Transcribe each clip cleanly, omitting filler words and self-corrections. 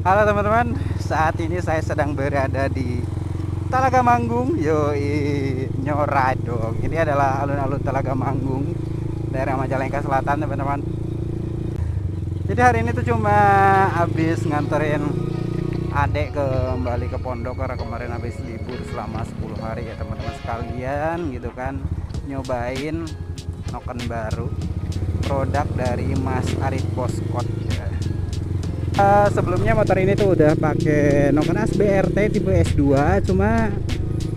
Halo teman-teman, saat ini saya sedang berada di Talaga Manggung. Yoi, nyorai dong. Ini adalah alun-alun Talaga Manggung, daerah Majalengka Selatan, teman-teman. Jadi hari ini tuh cuma habis nganterin adek kembali ke pondok karena kemarin habis libur selama 10 hari ya teman-teman sekalian gitu kan. Nyobain noken baru, produk dari Mas Arif Boskot ya. Sebelumnya motor ini tuh udah pakai Noken As BRT tipe S2, cuma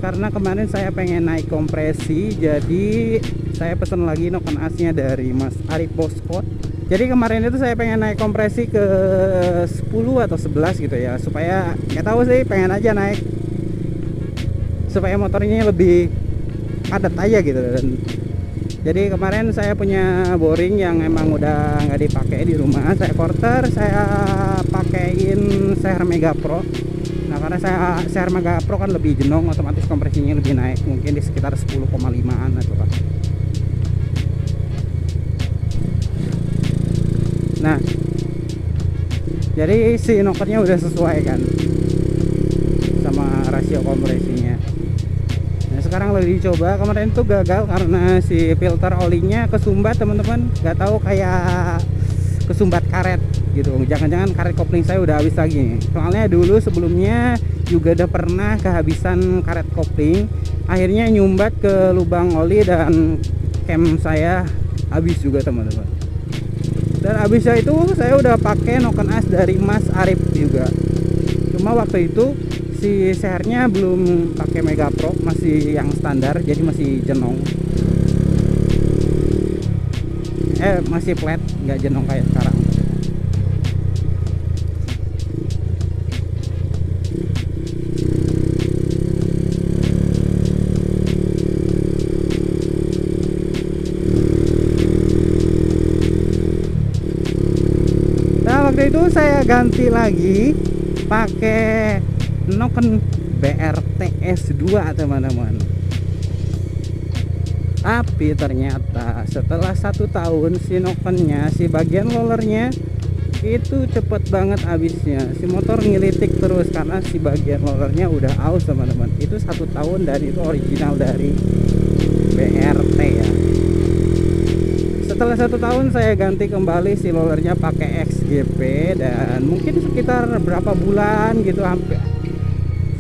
karena kemarin saya pengen naik kompresi, jadi saya pesen lagi Noken Asnya dari Mas Arif Boskot. Jadi kemarin itu saya pengen naik kompresi ke 10 atau 11 gitu ya, supaya nggak tahu sih, pengen aja naik supaya motornya lebih padat aja gitu. Dan jadi kemarin saya punya boring yang emang udah nggak dipakai di rumah, saya porter, saya pakein Seher Mega Pro. Nah karena saya Seher Mega Pro kan lebih jenong, otomatis kompresinya lebih naik, mungkin di sekitar 10,5an atau Pak. Nah jadi si nokernya udah sesuai kan sama rasio kompresinya. Nah sekarang lagi dicoba, kemarin tuh gagal karena si filter olinya kesumbat teman-teman, nggak tahu kayak kesumbat karet gitu. Jangan-jangan karet kopling saya udah habis lagi nih. Soalnya dulu sebelumnya juga udah pernah kehabisan karet kopling, akhirnya nyumbat ke lubang oli dan cam saya habis juga teman-teman. Dan habisnya itu saya udah pakai Noken As dari Mas Arif juga, cuma waktu itu si sehernya belum pakai Mega Pro, masih yang standar, jadi masih jenong, masih flat, nggak jenong kayak sekarang. Nah waktu itu saya ganti lagi pakai Noken BRT S2 teman-teman. Tapi ternyata setelah 1 tahun si Nokennya, si bagian rollernya itu cepet banget habisnya. Si motor ngelitik terus karena si bagian rollernya udah aus teman-teman. Itu 1 tahun dan itu original dari BRT ya. Setelah 1 tahun saya ganti kembali si rollernya pakai XGP, dan mungkin sekitar berapa bulan gitu, hampir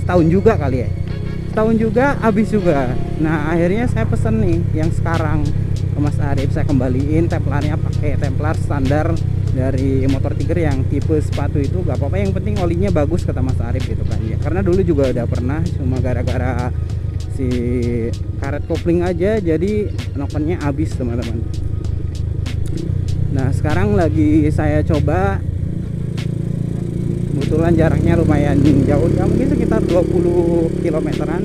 setahun juga kali ya, setahun juga habis juga. Nah akhirnya saya pesen nih yang sekarang ke Mas Arif, saya kembaliin templarnya pakai templar standar dari motor Tiger yang tipe sepatu itu, gak apa-apa, yang penting olinya bagus kata Mas Arif gitu kan ya. Karena dulu juga udah pernah, cuma gara-gara si karet kopling aja jadi nokennya habis teman-teman. Nah sekarang lagi saya coba, kebetulan jaraknya lumayan jauh ya, mungkin sekitar 20 kilometeran.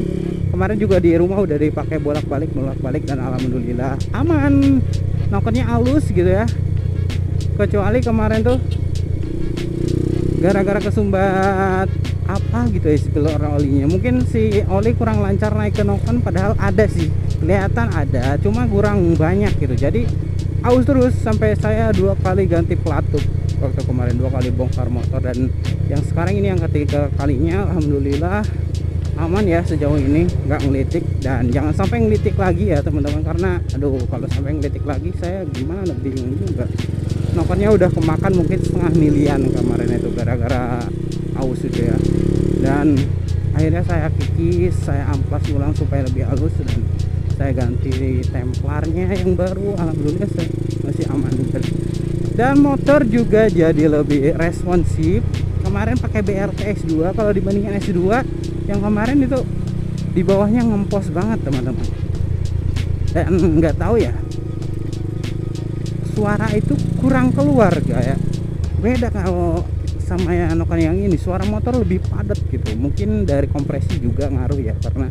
Kemarin juga di rumah udah dipakai bolak-balik dan alhamdulillah aman, nokennya halus gitu ya. Kecuali kemarin tuh gara-gara kesumbat apa gitu ya spill olinya, mungkin si oli kurang lancar naik ke noken, padahal ada sih, kelihatan ada, cuma kurang banyak gitu. Jadi aus terus sampai saya 2 kali ganti pelatuk waktu kemarin, 2 kali bongkar motor, dan yang sekarang ini yang ketiga kalinya. Alhamdulillah aman ya sejauh ini, nggak ngelitik, dan jangan sampai ngelitik lagi ya teman-teman, karena aduh kalau sampai ngelitik lagi saya gimana, bingung juga. Nokernya udah kemakan mungkin 1,5 milian kemarin itu gara-gara aus itu ya. Dan akhirnya saya kikis, saya amplas ulang supaya lebih halus, dan saya ganti templarnya yang baru. Alhamdulillah masih aman. Dan motor juga jadi lebih responsif. Kemarin pakai BRT S2, kalau dibandingkan S2 yang kemarin itu di bawahnya ngempos banget teman-teman. Dan nggak tahu ya, suara itu kurang keluar ya. Beda kalau sama yang Noken yang ini, suara motor lebih padat gitu. Mungkin dari kompresi juga ngaruh ya, karena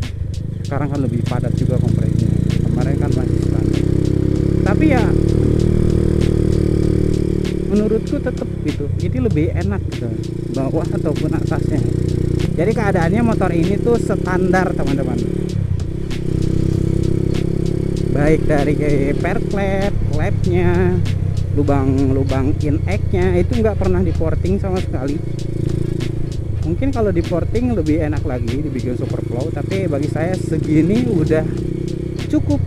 sekarang kan lebih padat juga kompresinya. Kemarin kan masih standar. Tapi ya menurutku tetap gitu, ini lebih enak gitu, bawah ataupun atasnya. Jadi keadaannya motor ini tuh standar teman-teman, baik dari perklep, klepnya, lubang-lubang in-egg-nya itu nggak pernah di porting sama sekali. Mungkin kalau di porting lebih enak lagi dibikin super flow, tapi bagi saya segini udah cukup,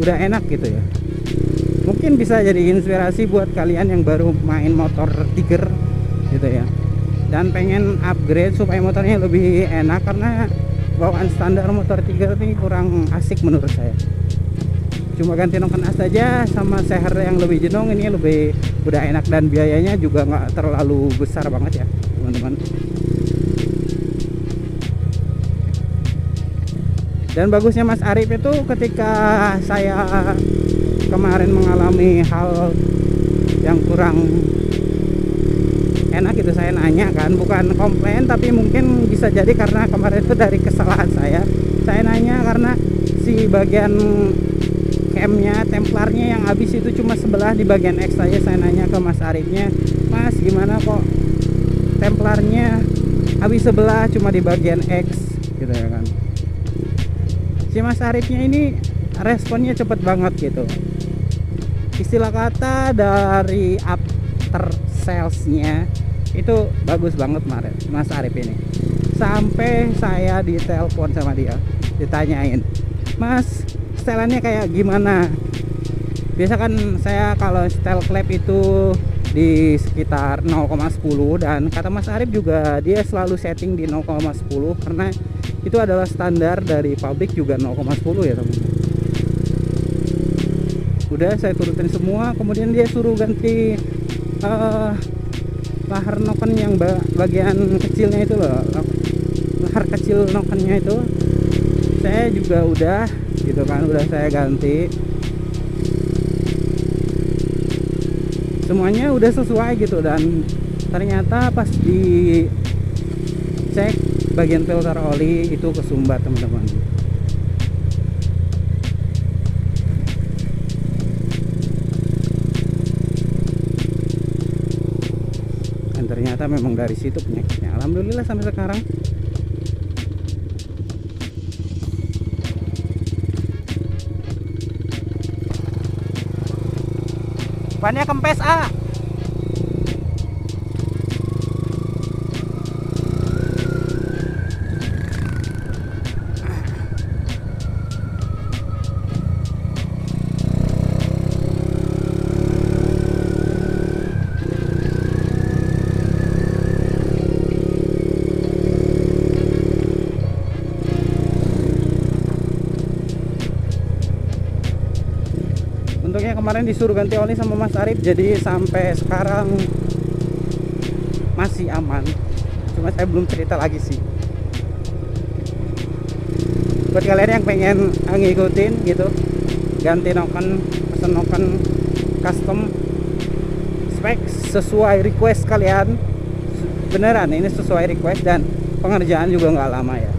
udah enak gitu ya. Mungkin bisa jadi inspirasi buat kalian yang baru main motor Tiger gitu ya, dan pengen upgrade supaya motornya lebih enak, karena bawaan standar motor Tiger ini kurang asik menurut saya. Cuma ganti noken as saja sama seher yang lebih jenong, ini lebih udah enak, dan biayanya juga nggak terlalu besar banget ya teman-teman. Dan bagusnya Mas Arif itu ketika saya kemarin mengalami hal yang kurang enak itu, saya nanya kan, bukan komplain tapi mungkin bisa jadi karena kemarin itu dari kesalahan saya nanya, karena si bagian camnya, templarnya yang habis itu cuma sebelah di bagian X saja. Saya nanya ke Mas Arifnya, Mas gimana kok templarnya habis sebelah cuma di bagian X gitu ya kan. Si Mas Arifnya ini responnya cepet banget gitu, istilah kata dari after salesnya itu bagus banget Mas Arif ini. Sampai saya ditelepon sama dia, ditanyain, Mas setelannya kayak gimana? Biasa kan saya kalau setel klep itu di sekitar 0,10, dan kata Mas Arif juga dia selalu setting di 0,10 karena itu adalah standar dari pabrik juga 0,10 ya teman. Udah saya turutin semua, kemudian dia suruh ganti lahar noken yang bagian kecilnya itu loh, lahar kecil nokennya itu saya juga udah gitu kan, udah saya ganti semuanya, udah sesuai gitu. Dan ternyata pas di cek bagian filter oli itu kesumbat teman-teman. Dan ternyata memang dari situ penyakitnya. Alhamdulillah sampai sekarang bannya kempes Untungnya kemarin disuruh ganti oli sama Mas Arif, jadi sampai sekarang masih aman. Cuma saya belum cerita lagi sih. Buat kalian yang pengen ngikutin gitu, ganti noken, pesen noken custom spek sesuai request kalian, beneran ini sesuai request, dan pengerjaan juga nggak lama ya.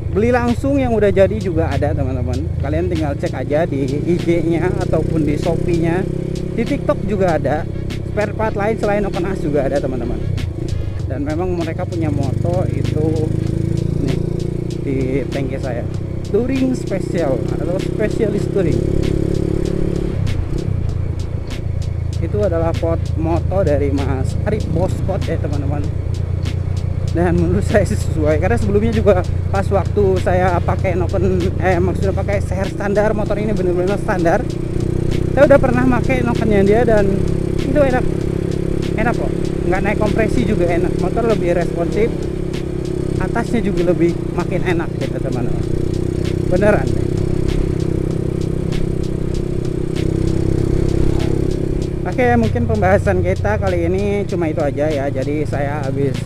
Beli langsung yang udah jadi juga ada teman-teman, kalian tinggal cek aja di IG-nya ataupun di Shopee-nya, di TikTok juga ada. Spare part lain selain noken as juga ada teman-teman. Dan memang mereka punya moto itu nih di tangki saya, touring special atau specialist touring. Itu adalah moto dari Mas Arif Boskot ya teman-teman. Dan menurut saya sesuai, karena sebelumnya juga pas waktu saya pakai noken maksudnya pakai seher standar, motor ini benar-benar standar, saya udah pernah pakai nokennya dia, dan itu enak kok, nggak naik kompresi juga enak, motor lebih responsif, atasnya juga lebih makin enak gitu teman-teman, beneran. Oke, mungkin pembahasan kita kali ini cuma itu aja ya. Jadi saya habis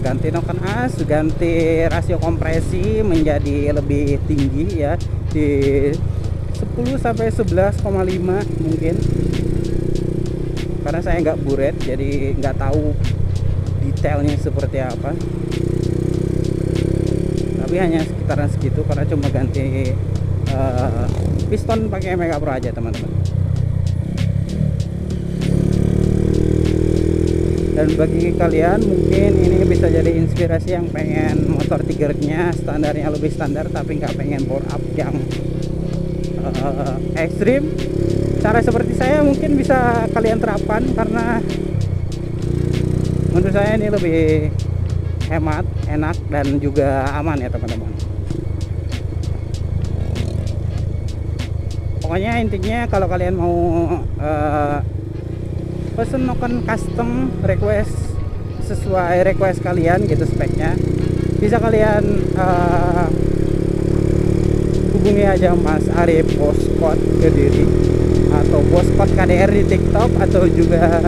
ganti noken as, ganti rasio kompresi menjadi lebih tinggi ya, di 10 sampai 11,5 mungkin. Karena saya nggak buret, jadi nggak tahu detailnya seperti apa. Tapi hanya sekitaran segitu karena cuma ganti piston pakai Mega Pro aja teman-teman. Dan bagi kalian mungkin ini bisa jadi inspirasi yang pengen motor Tigernya standarnya lebih standar tapi nggak pengen power up yang ekstrim. Cara seperti saya mungkin bisa kalian terapkan, karena Menurut saya ini lebih hemat, enak, dan juga aman ya teman-teman. Pokoknya intinya kalau kalian mau pesen token custom request sesuai request kalian gitu speknya, bisa kalian hubungi aja Mas Arif Boskot Kediri atau Boskot KDR di TikTok, atau juga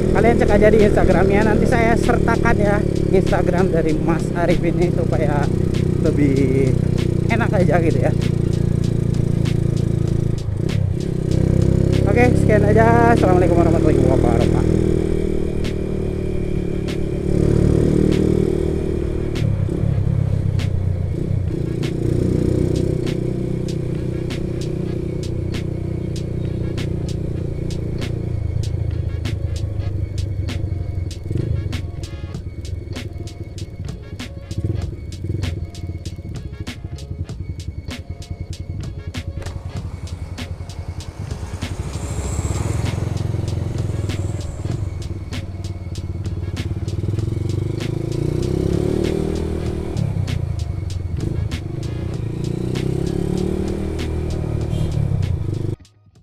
kalian cek aja di Instagramnya. Nanti saya sertakan ya Instagram dari Mas Arif ini supaya lebih enak aja gitu ya. Oke, sekian aja. Assalamualaikum warahmatullahi wabarakatuh.